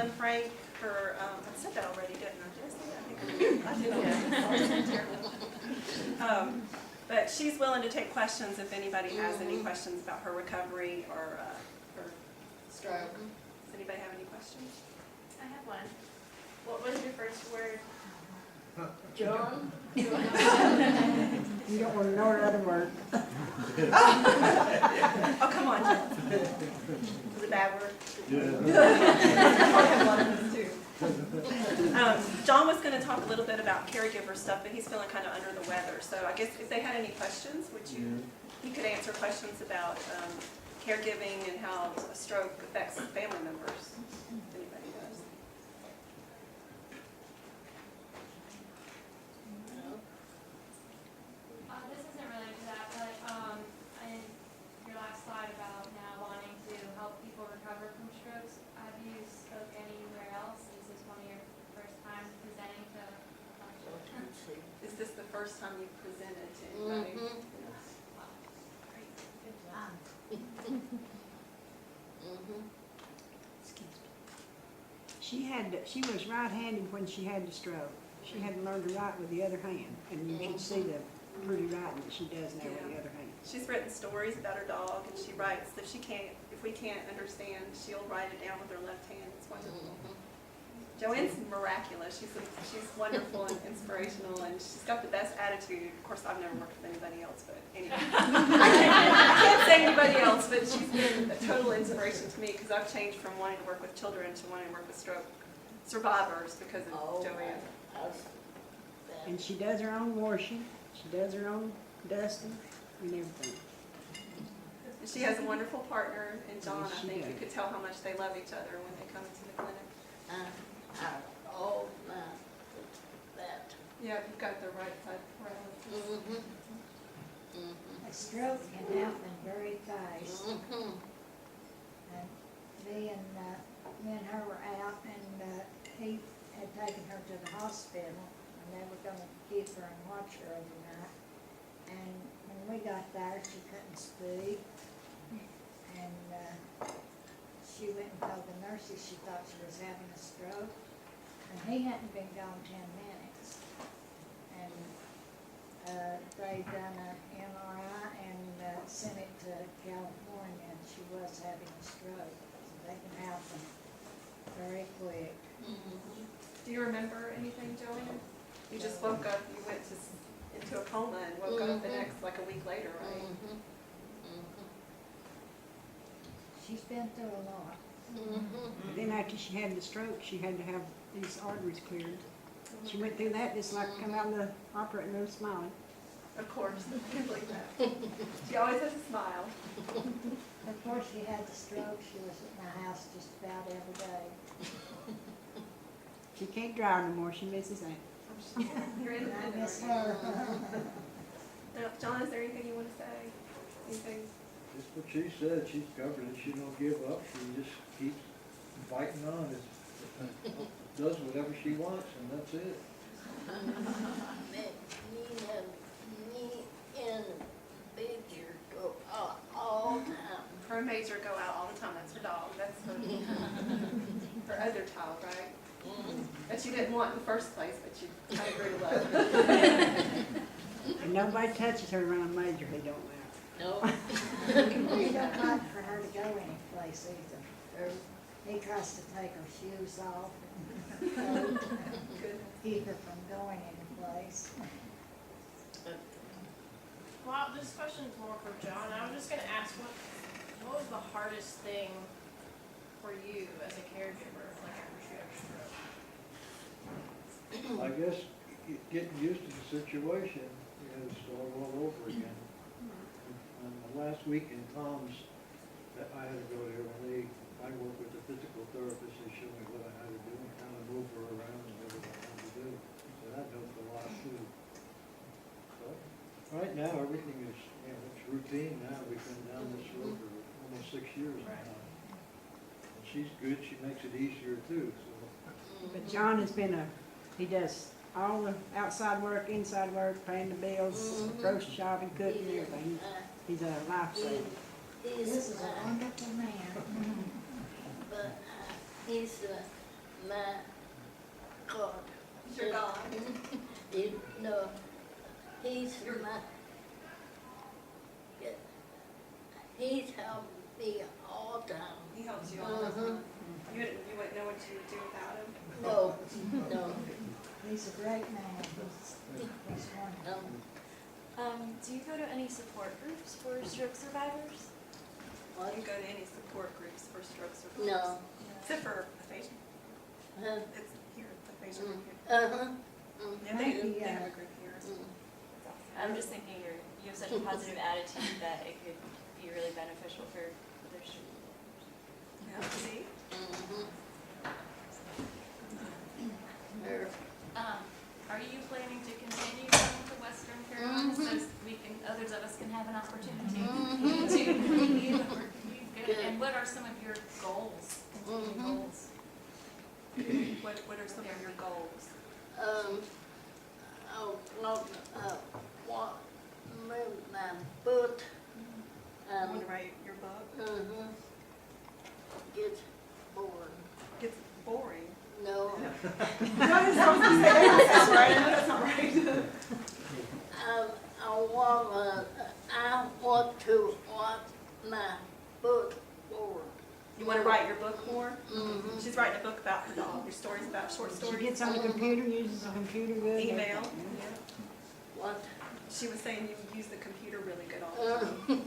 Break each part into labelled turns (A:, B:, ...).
A: son Frank for, I said that already, didn't I? Did I say that? I think I did. But she's willing to take questions if anybody has any questions about her recovery or her stroke. Does anybody have any questions?
B: I have one. What was your first word?
C: John?
D: You don't want to know her other word.
A: Oh, come on, Jen. Was it a bad word? John was going to talk a little bit about caregiver stuff, but he's feeling kind of under the weather. So I guess if they had any questions, you could answer questions about caregiving and how a stroke affects family members. If anybody does.
E: This isn't related to that, but in your last slide about now wanting to help people recover from strokes, have you spoke anywhere else? Is this one of your first times presenting to a function?
A: Is this the first time you've presented to anybody?
E: Wow, great, good job.
D: She was right-handed when she had the stroke. She had to learn to write with the other hand, and you can see the pretty writing that she does now with the other hand.
A: She's written stories about her dog, and she writes. If we can't understand, she'll write it down with her left hand. It's wonderful. Joann's miraculous. She's wonderful and inspirational, and she's got the best attitude. Of course, I've never worked with anybody else, but anyway. I can't say anybody else, but she's been a total inspiration to me because I've changed from wanting to work with children to wanting to work with stroke survivors because of Joann.
D: And she does her own washing. She does her own dusting and everything.
A: And she has a wonderful partner in John.
D: Yes,
A: I
D: she
A: think you
D: does.
A: could tell how much they love each other when they come into the clinic. Yeah, you've got the right side paralysis.
C: A stroke can happen very fast. And me and her were out, and he had taken her to the hospital, and they were going to keep her and watch her overnight. And when we got there, she couldn't speak, and she went and told the nurses she thought she was having a stroke, and he hadn't been gone 10 minutes. And they done an MRI and sent it to California, and she was having a stroke. So they can happen very quick.
A: Do you remember anything, Joann? You just woke up, you went into a coma and woke up the next, like a week later, right?
C: She's been through a lot.
D: But then after she had the stroke, she had to have these arteries cleared. She went through that just like come out of the operating room smiling.
A: Of course, I can believe that. She always has a smile.
C: Before she had the stroke, she was at my house just about every day.
D: She can't drive no more. She misses that.
A: I'm sure. You're
C: I
A: independent.
C: miss
A: aren't you?
C: her.
A: Now, John, is there anything you want to say? Anything?
F: Just what she said, she's covered it, she don't give up, she just keeps fighting on, does whatever she wants, and that's it.
A: Her major go out all the time. That's her dog. That's her other child, right? That you didn't want in the first place, but you kind of grew to love.
D: And nobody touches her around Major. They don't laugh.
C: We don't like for her to go any place either. He tries to take her shoes off and keep her from going any place.
B: Well, this question is more for John. I was just going to ask, what was the hardest thing for you as a caregiver, like after you had a stroke?
F: I guess getting used to the situation is all over again. And the last week in Tom's, that I had to go there when I work with the physical therapist, they showed me what I had to do and how to move her around and everything I had to do. So that helped a lot too. But right now, everything is, it's routine now. We've been down this road for almost 6 years now. And she's good, she makes it easier too, so.
D: But John has been he does all the outside work, inside work, paying the bills, grocery shopping, cooking, everything. He's a lifesaver.
C: This is a wonderful man.
G: But he's my God.
A: You're God.
G: You know, he's my, yeah, he's helped me all the time.
A: He helps you all the time. You wouldn't know what you would do without him.
G: No, no,
C: He's a great man. He's wonderful.
H: Do you go to any support groups for stroke survivors?
A: You
G: what?
A: can go to any support groups for stroke survivors.
G: No.
A: Except for aphasia.
G: Uh,
A: It's here, aphasia group here.
G: uh-huh.
A: Yeah, they have a group here.
H: I'm just thinking you have such a positive attitude that it could be really beneficial for other stroke survivors.
A: Yeah, see?
B: Are you planning to continue going to Western Carolina so we can, others of us can have an opportunity to review and review? Good. And what are some of your goals? Continuing goals?
A: What are some of your goals?
G: What, move my boot,
A: You want to write your book?
G: get bored.
A: Gets boring.
G: No,
A: That's not right. That's not right.
G: I want to watch my book board.
A: You want to write your book more? She's writing a book about her dog. Your stories about short
D: She
A: stories.
D: gets on the computer, uses the computer good.
A: Email.
G: What?
A: She was saying you use the computer really good all the time.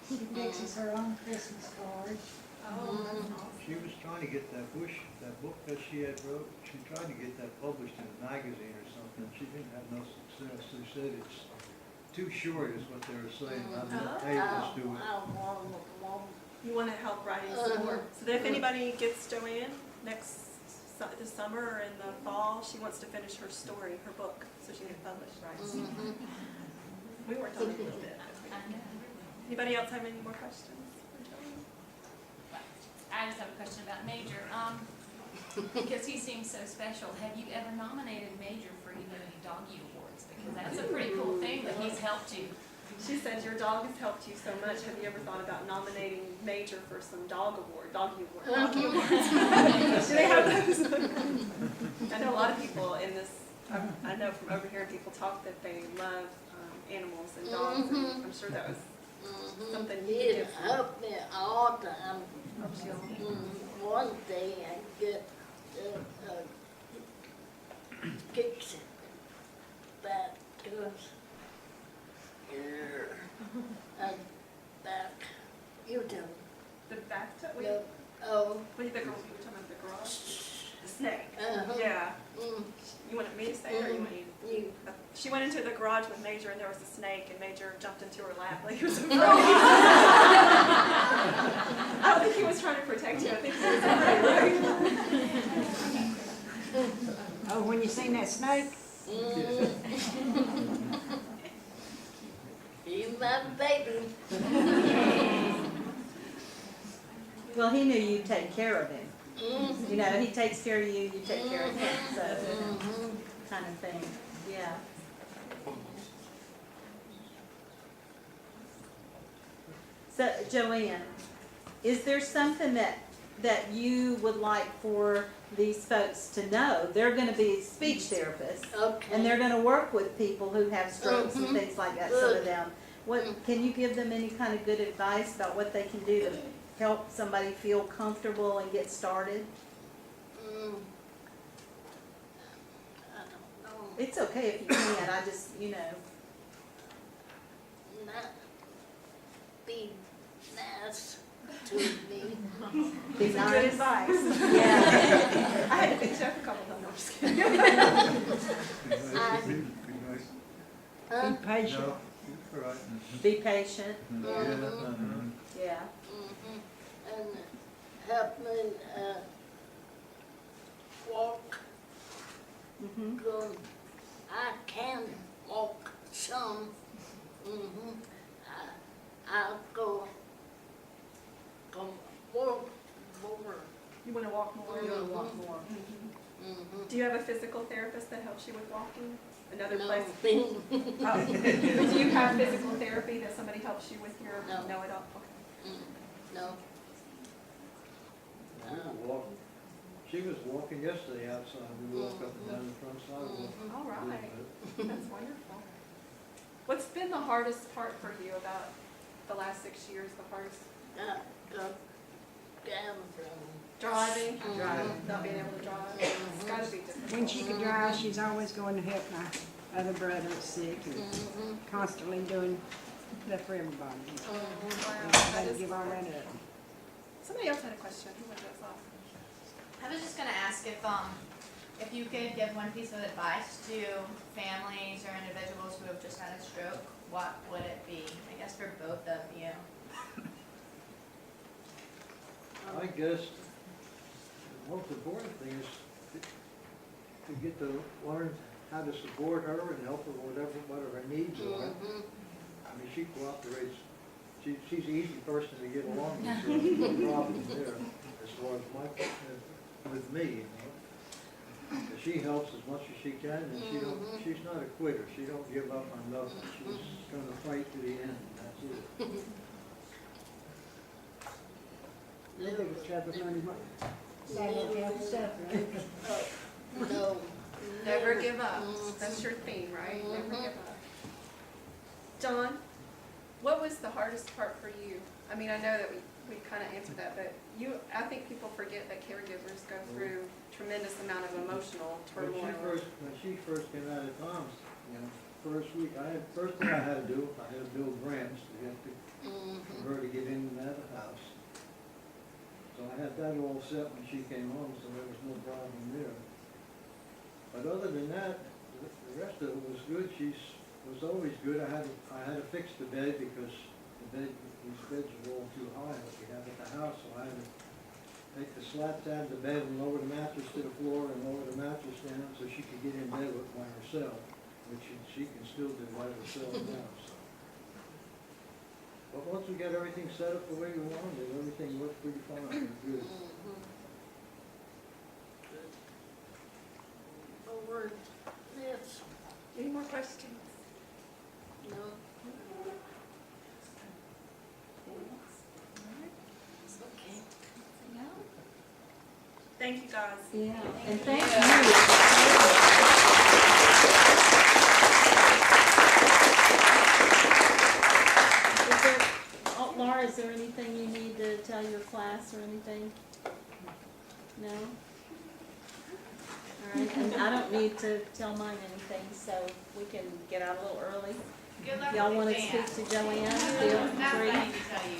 C: She fixes her own Christmas cards.
A: Oh, that's awesome.
F: She was trying to get that book that she had wrote, she tried to get that published in a magazine or something. She didn't have no success. They said it's too short is what they were saying. Not enough pages to it.
A: You want to help writing some more. So that if anybody gets Joann this summer or in the fall, she wants to finish her story, her book, so she can publish, right? We worked on it a little bit. Anybody else have any more questions?
B: I just have a question about Major. Because he seems so special, have you ever nominated Major for either of the doggy awards? Because that's a pretty cool thing that he's helped you.
A: She said your dog has helped you so much. Have you ever thought about nominating Major for some doggy awards? Do they have those? I know a lot of people in this, I know from over here, people talk that they love animals and dogs, and I'm sure that was something you could
G: It
A: give.
G: helped me all the time.
A: Helps you.
G: One day I get kicks back goes here and back. You do.
A: The bathtub?
G: No. Oh.
A: What you were talking about the garage? The snake.
G: Uh-huh.
A: Yeah.
G: Mm.
A: You want me to say it or you want you?
G: You.
A: She went into the garage with Major and there was a snake and Major jumped into her lap like he was afraid. I don't think he was trying to protect you. I think he was afraid.
D: Oh, when you seen that snake?
G: You my baby.
I: Well, he knew you'd take care of him. You know, he takes care of you, you take care of him, so, kind of thing, yeah. So, Joann, is there something that you would like for these folks to know? They're gonna be speech therapists,
G: Okay.
I: and they're gonna work with people who have strokes and things like that, some of
G: Good.
I: them. Can you give them any kind of good advice about what they can do to help somebody feel comfortable and get started?
G: I don't know.
I: It's okay if you can't, I just, you know.
G: Not be nice to me.
I: Be
A: Good
I: nice.
A: advice.
I: Yeah.
A: I had to fix you up a couple times. No, I'm just kidding.
G: Huh?
D: Be patient.
F: No, you're right.
I: Be patient,
F: Yeah.
I: yeah.
G: And help me walk. Good. I can walk some. I'll go walk more.
A: You want to walk more?
I: You wanna walk more.
A: Do you have a physical therapist that helps you with walking? Another
G: No.
A: place? Oh. Do you have physical therapy that somebody helps you with your
G: No.
A: know-it-all? Okay.
G: No.
F: We walk She was walking yesterday outside, we walked up and down the front sidewalk.
A: All
F: a little
A: right,
F: bit.
A: that's wonderful. What's been the hardest part for you about the last 6 years, the hardest?
G: Down from.
A: Driving?
D: Driving.
A: Not being able to drive? It's gotta be difficult.
D: When she could drive, she's always going to help my other brother that's sick and constantly doing stuff for everybody.
A: Wow,
D: And
A: that
D: had to
A: is
D: give all
A: hard.
D: that up.
A: Somebody else had a question. Who was this off?
J: I was just gonna ask if you could give one piece of advice to families or individuals who have just had a stroke, what would it be? I guess for both of you.
F: I guess the most important thing is to get to learn how to support her and help her whatever her needs are. I mean, she cooperates, she's an easy person to get along with, so there's no problem there as far as with me, you know. But she helps as much as she can, and she's not a quitter, she don't give up on nothing, she's gonna fight to the end, and that's it.
D: The biggest trouble learning what, stand up and stuff, right?
G: No.
A: Never give up. That's your theme, right? Never give up. John, what was the hardest part for you? I mean, I know that we kind of answered that, but I think people forget that caregivers go through tremendous amount of emotional turmoil.
F: When she first came out of Tom's, you know, first week, first thing I had to do, I had to build ramps to get for her to get in and out of the house. So I had that all set when she came home, so there was no problem there. But other than that, the rest of it was good. She was always good. I had to fix the bed because these beds were all too high that we have at the house, so I had to take the slats out of the bed and lower the mattress to the floor and lower the mattress down so she could get in bed by herself, which she can still do by herself now. So. But once we got everything set up the way we wanted it, everything worked pretty fine and good.
G: Over this,
A: Any more questions?
G: no. Okay.
A: Thank you, guys.
I: Yeah, and thank you. Laura, is there anything you need to tell your class or anything? No? All right, and I don't need to tell mine anything, so we can get out a little early.
J: Good luck
I: Y'all
J: with
I: wanna
J: the
I: speak
J: band.
I: to Joann?
J: That's
I: Feel
J: what I
I: free.
J: need to tell you.